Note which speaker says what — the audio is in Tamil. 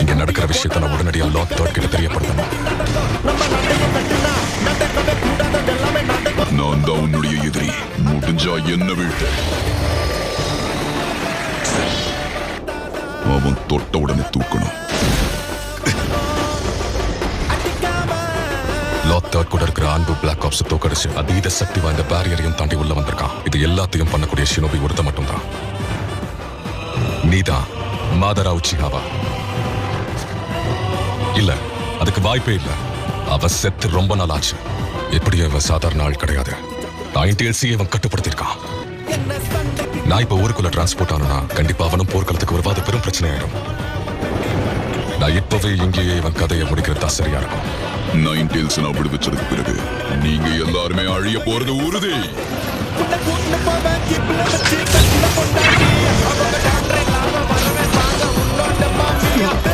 Speaker 1: இங்க நடக்கிற விஷயத்தை நான் உடனடியா லார்ட் தேர்ட் கிட்ட தெரியப்படுத்தணும்.
Speaker 2: நான் தான் உன்னுடைய எதிரி. முடிஞ்சா என்ன வீழ்த்த. அவன் தொட்ட உடனே தூக்கணும்.
Speaker 1: லார்ட் தேர்ட் கூட இருக்கிற அன்பு பிளாக் ஆப்ஸ் தோக்கடிச்சு அதீத சக்தி வாய்ந்த பேரியரையும் தாண்டி உள்ள வந்திருக்கான். இது எல்லாத்தையும் பண்ணக்கூடிய ஷினோபி ஒருத்த மட்டும்தான். நீதான் மாதரா உச்சிஹாவா? இல்ல, அதுக்கு வாய்ப்பே இல்ல. அவ செத்து ரொம்ப நாள் ஆச்சு. எப்படியும் இவன் சாதாரண ஆள் கிடையாது. நைன்டேல்ஸையே இவன் கட்டுப்படுத்திருக்கான். நான் இப்ப ஊருக்குள்ள டிரான்ஸ்போர்ட் ஆனா கண்டிப்பா அவனும் போர்க்களத்துக்கு வருவாது பெரும் பிரச்சனை ஆயிடும். நான் இப்பவே இங்கேயே இவன் கதையை முடிக்கிறது தான் சரியா இருக்கும்.
Speaker 2: நைன்டேல்ஸ் நான் விடுவிச்சதுக்கு பிறகு நீங்க எல்லாருமே அழிய போறது உறுதி.
Speaker 3: Yeah.